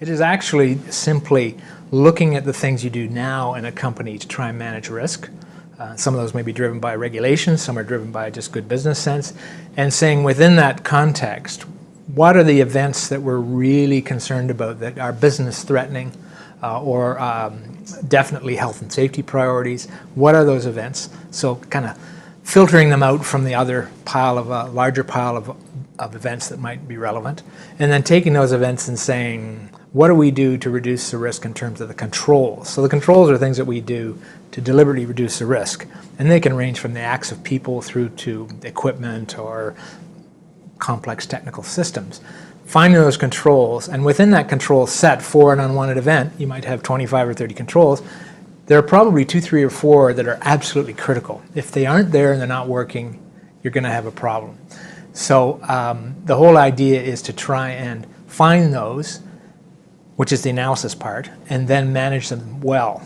It is actually simply looking at the things you do now in a company to try and manage risk. Some of those may be driven by regulations, some are driven by just good business sense, and saying within that context, what are the events that we're really concerned about that are business threatening or definitely health and safety priorities? What are those events? So kind of filtering them out from the other pile of a larger pile of events that might be relevant, and then taking those events and saying, what do we do to reduce the risk in terms of the controls? So the controls are things that we do to deliberately reduce the risk, and they can range from the acts of people through to equipment or complex technical systems. Finding those controls, and within that control set for an unwanted event, you might have 25 or 30 controls. There are probably 2, 3, or 4 that are absolutely critical. If they aren't there and they're not working, you're going to have a problem. So the whole idea is to try and find those, which is the analysis part, and then manage them well.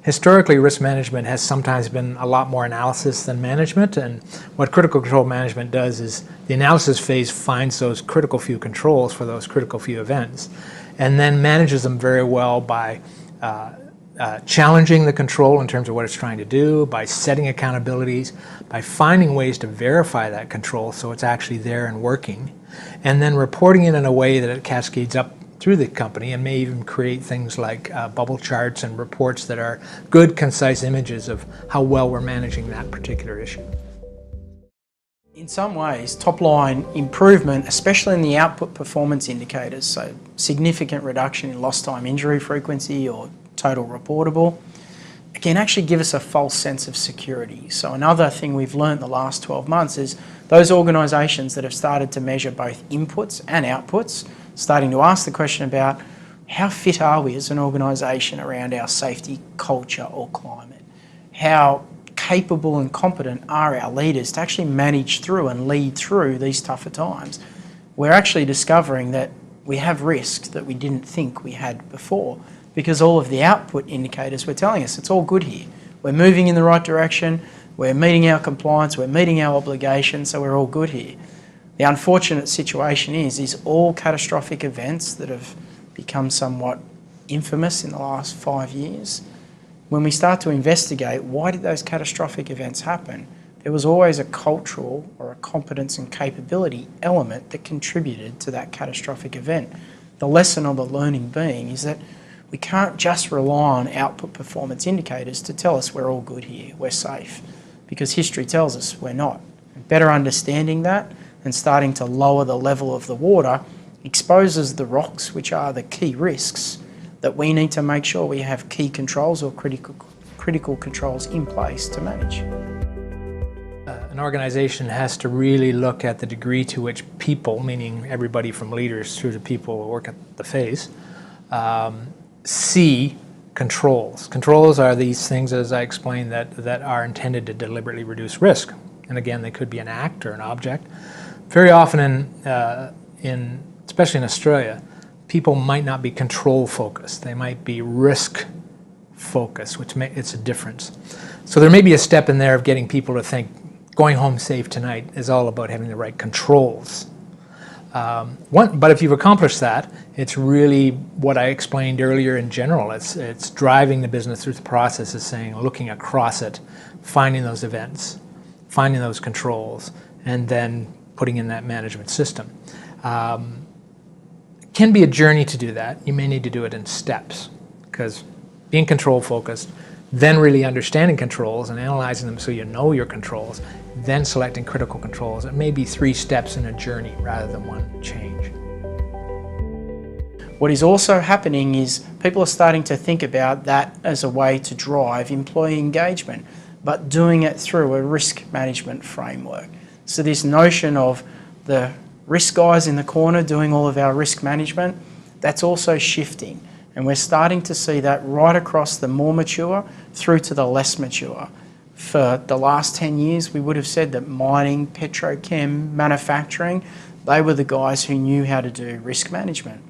Historically, risk management has sometimes been a lot more analysis than management, and what critical control management does is the analysis phase finds those critical few controls for those critical few events, and then manages them very well by challenging the control in terms of what it's trying to do, by setting accountabilities, by finding ways to verify that control so it's actually there and working, and then reporting it in a way that it cascades up through the company and may even create things like bubble charts and reports that are good, concise images of how well we're managing that particular issue. In some ways, top-line improvement, especially in the output performance indicators, so significant reduction in lost time injury frequency or total reportable, can actually give us a false sense of security. So another thing we've learned the last 12 months is those organisations that have started to measure both inputs and outputs, starting to ask the question about how fit are we as an organisation around our safety, culture or climate? How capable and competent are our leaders to actually manage through and lead through these tougher times? We're actually discovering that we have risks that we didn't think we had before, because all of the output indicators were telling us it's all good here. We're moving in the right direction, we're meeting our compliance, we're meeting our obligations, so we're all good here. The unfortunate situation is all catastrophic events that have become somewhat infamous in the last 5 years, when we start to investigate why did those catastrophic events happen, there was always a cultural or a competence and capability element that contributed to that catastrophic event. The lesson or the learning being is that we can't just rely on output performance indicators to tell us we're all good here, we're safe, because history tells us we're not. Better understanding that and starting to lower the level of the water exposes the rocks, which are the key risks, that we need to make sure we have key controls or critical controls in place to manage. An organisation has to really look at the degree to which people, meaning everybody from leaders through to people who work at the face, see controls. Controls are these things, as I explained, that are intended to deliberately reduce risk. And again, they could be an act or an object. Very often, especially in Australia, people might not be control focused. They might be risk focused, which it's a difference. So there may be a step in there of getting people to think going home safe tonight is all about having the right controls. But if you've accomplished that, it's really what I explained earlier in general. It's driving the business through the process of saying, looking across it, finding those events, finding those controls, and then putting in that management system. It can be a journey to do that. You may need to do it in steps, because being control focused, then really understanding controls and analyzing them so you know your controls, then selecting critical controls. It may be 3 steps in a journey rather than one change. What is also happening is people are starting to think about that as a way to drive employee engagement, but doing it through a risk management framework. So this notion of the risk guys in the corner doing all of our risk management, that's also shifting. And we're starting to see that right across the more mature through to the less mature. For the last 10 years, we would have said that mining, petrochem, manufacturing, they were the guys who knew how to do risk management.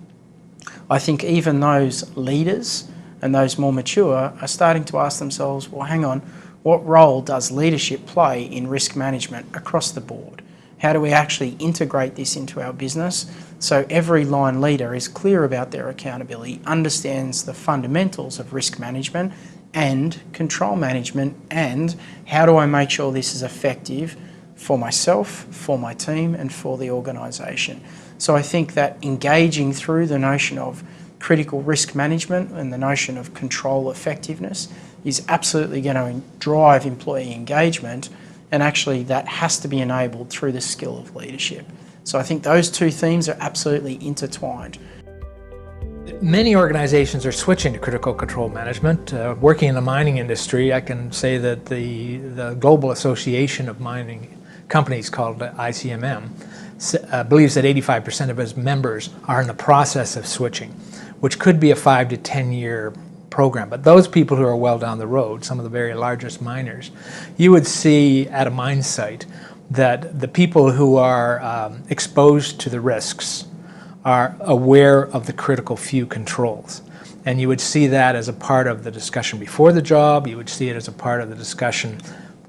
I think even those leaders and those more mature are starting to ask themselves, well, hang on, what role does leadership play in risk management across the board? How do we actually integrate this into our business so every line leader is clear about their accountability, understands the fundamentals of risk management and control management, and how do I make sure this is effective for myself, for my team and for the organisation. So I think that engaging through the notion of critical risk management and the notion of control effectiveness is absolutely going to drive employee engagement, and actually that has to be enabled through the skill of leadership. So I think those two themes are absolutely intertwined. Many organizations are switching to critical control management. Working in the mining industry, I can say that the Global Association of Mining Companies, called ICMM, believes that 85% of its members are in the process of switching, which could be a 5 to 10 year program. But those people who are well down the road, some of the very largest miners, you would see at a mine site that the people who are exposed to the risks are aware of the critical few controls. And you would see that as a part of the discussion before the job, you would see it as a part of the discussion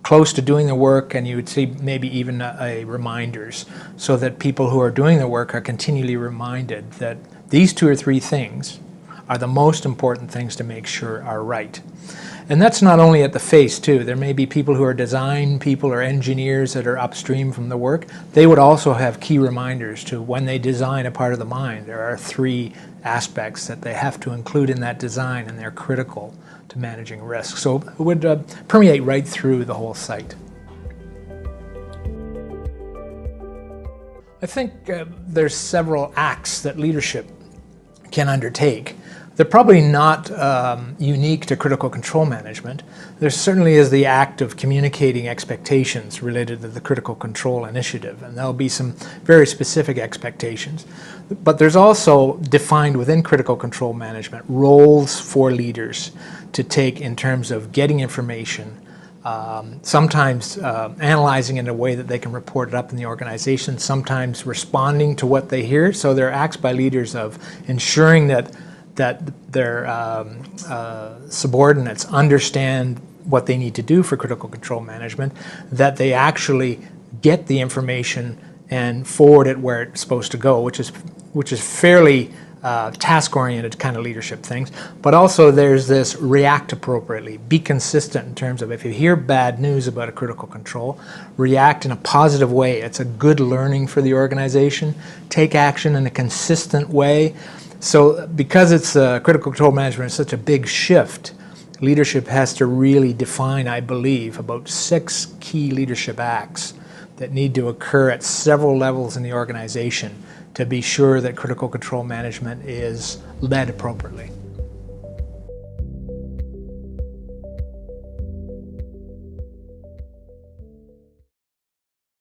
close to doing the work, and you would see maybe even reminders, so that people who are doing the work are continually reminded that these 2 or 3 things are the most important things to make sure are right. And that's not only at the face too. There may be people who are design people or engineers that are upstream from the work. They would also have key reminders to when they design a part of the mine. There are 3 aspects that they have to include in that design, and they're critical to managing risk. So it would permeate right through the whole site. I think there's several acts that leadership can undertake. They're probably not unique to critical control management. There certainly is the act of communicating expectations related to the critical control initiative, and there'll be some very specific expectations. But there's also defined within critical control management roles for leaders to take in terms of getting information, sometimes analyzing in a way that they can report it up in the organization, sometimes responding to what they hear. So there are acts by leaders of ensuring that their subordinates understand what they need to do for critical control management, that they actually get the information and forward it where it's supposed to go, which is fairly task-oriented kind of leadership things. But also there's this react appropriately, be consistent in terms of if you hear bad news about a critical control, react in a positive way. It's a good learning for the organization. Take action in a consistent way. So because it's critical control management is such a big shift, leadership has to really define, I believe, about 6 key leadership acts that need to occur at several levels in the organization to be sure that critical control management is led appropriately.